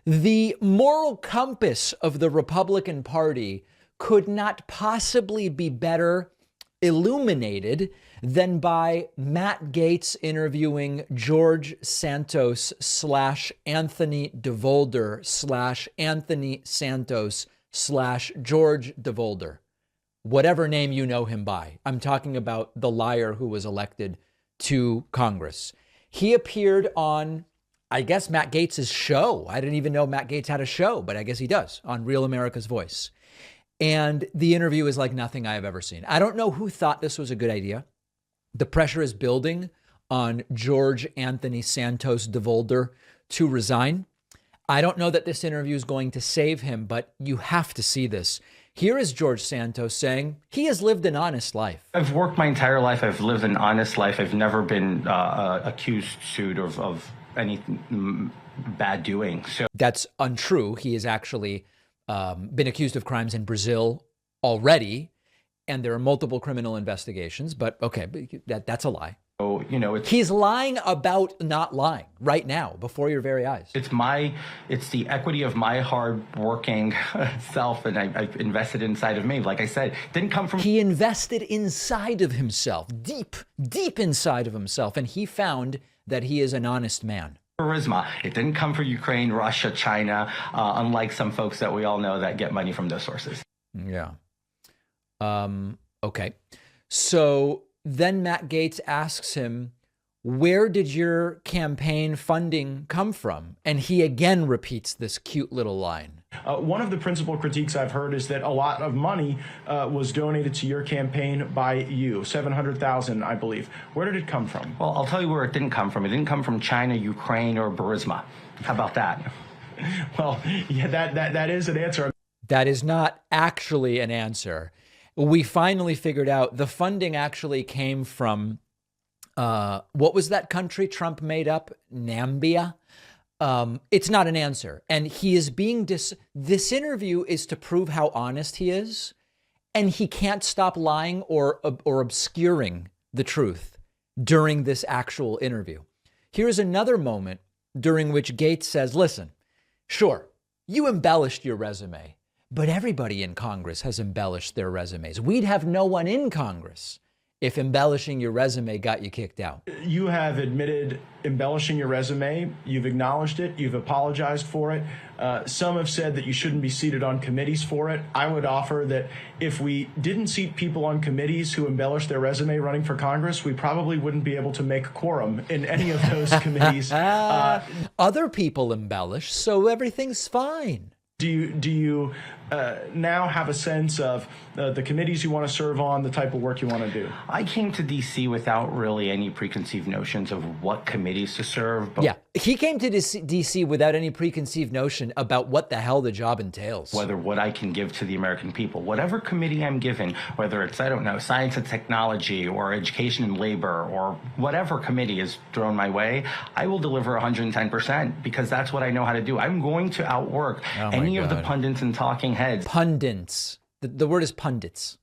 The moral compass of the Republican Party could not possibly be better illuminated than by Matt Gaetz interviewing George Santos / Anthony DeVolder / Anthony Santos / George DeVolder, whatever name you know him by. I'm talking about the liar who was elected to Congress. He appeared on, I guess, Matt Gaetz's show. I didn't even know Matt Gaetz had a show, but I guess he does, on Real America's Voice. And the interview is like nothing I have ever seen. I don't know who thought this was a good idea. The pressure is building on George Anthony Santos DeVolder to resign. I don't know that this interview is going to save him, but you have to see this. Here is George Santos saying he has lived an honest life. I've worked my entire life. I've lived an honest life. I've never been accused, sued of any bad doing. So that's untrue. He has actually been accused of crimes in Brazil already, and there are multiple criminal investigations. But okay, that's a lie. So, you know, he's lying about not lying right now before your very eyes. It's the equity of my hard-working self, and I've invested inside of me. Like I said, didn't come from. He invested inside of himself, deep inside of himself, and he found that he is an honest man. Charisma. It didn't come from Ukraine, Russia, China, unlike some folks that we all know that get money from those sources. Yeah. Okay. So then Matt Gaetz asks him, where did your campaign funding come from? And he again repeats this cute little line. One of the principal critiques I've heard is that a lot of money was donated to your campaign by you, $700,000, I believe. Where did it come from? Well, I'll tell you where it didn't come from. It didn't come from China, Ukraine, or Burisma. How about that? Well, yeah, that is an answer. That is not actually an answer. We finally figured out the funding actually came from, what was that country Trump made up? Namibia? It's not an answer. And he is being this interview is to prove how honest he is. And he can't stop lying or obscuring the truth during this actual interview. Here's another moment during which Gaetz says, listen, sure, you embellished your resume, but everybody in Congress has embellished their resumes. We'd have no one in Congress if embellishing your resume got you kicked out. You have admitted embellishing your resume. You've acknowledged it. You've apologized for it. Some have said that you shouldn't be seated on committees for it. I would offer that if we didn't seat people on committees who embellish their resume running for Congress, we probably wouldn't be able to make quorum in any of those committees. Other people embellish, so everything's fine. Do you now have a sense of the committees you want to serve on, the type of work you want to do? I came to D.C. without really any preconceived notions of what committees to serve. But yeah, he came to D.C. without any preconceived notion about what the hell the job entails. Whether what I can give to the American people, whatever committee I'm given, whether it's, I don't know, science and technology or education and labor or whatever committee is thrown my way, I will deliver 110% because that's what I know how to do. I'm going to outwork any of the pundits and talking heads. Pundits. The word is pundits.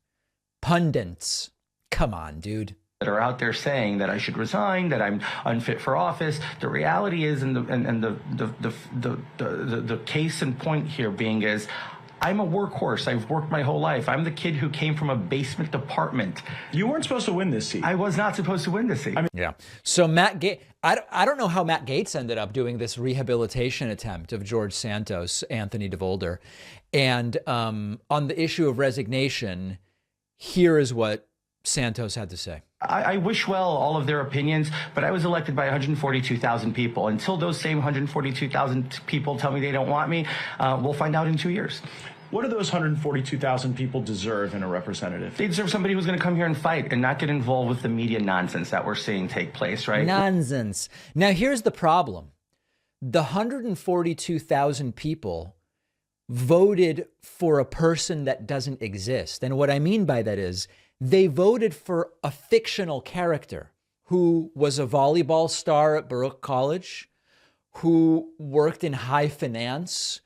Pundits. Come on, dude. That are out there saying that I should resign, that I'm unfit for office. The reality is, and the case in point here being is, I'm a workhorse. I've worked my whole life. I'm the kid who came from a basement apartment. You weren't supposed to win this seat. I was not supposed to win this seat. Yeah. So Matt Gaetz, I don't know how Matt Gaetz ended up doing this rehabilitation attempt of George Santos, Anthony DeVolder. And on the issue of resignation, here is what Santos had to say. I wish well all of their opinions, but I was elected by 142,000 people. Until those same 142,000 people tell me they don't want me, we'll find out in 2 years. What do those 142,000 people deserve in a representative? They deserve somebody who's going to come here and fight and not get involved with the media nonsense that we're seeing take place, right? Nonsense. Now, here's the problem. The 142,000 people voted for a person that doesn't exist. And what I mean by that is they voted for a fictional character who was a volleyball star at Baruch College, who worked in high finance,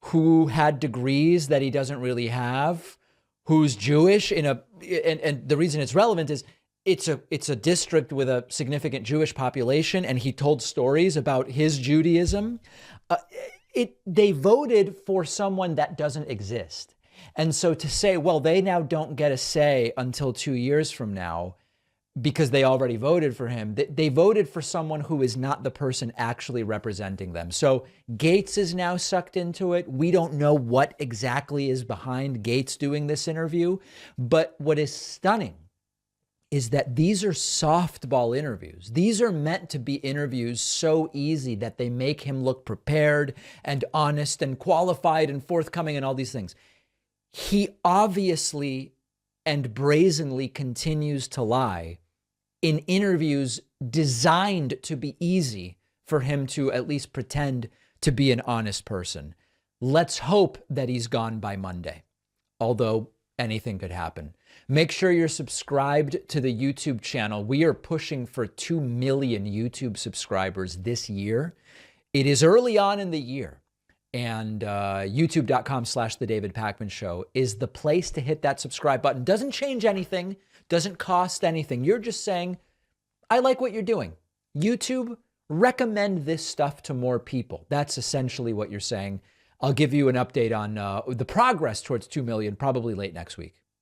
who had degrees that he doesn't really have, who's Jewish and the reason it's relevant is it's a district with a significant Jewish population, and he told stories about his Judaism. They voted for someone that doesn't exist. And so to say, well, they now don't get a say until 2 years from now because they already voted for him, they voted for someone who is not the person actually representing them. So Gaetz is now sucked into it. We don't know what exactly is behind Gaetz doing this interview, but what is stunning is that these are softball interviews. These are meant to be interviews so easy that they make him look prepared and honest and qualified and forthcoming and all these things. He obviously and brazenly continues to lie in interviews designed to be easy for him to at least pretend to be an honest person. Let's hope that he's gone by Monday, although anything could happen. Make sure you're subscribed to the YouTube channel. We are pushing for 2 million YouTube subscribers this year. It is early on in the year, and youtube.com/The David Pakman Show is the place to hit that subscribe button. Doesn't change anything, doesn't cost anything. You're just saying, I like what you're doing. YouTube, recommend this stuff to more people. That's essentially what you're saying. I'll give you an update on the progress towards 2 million probably late next week.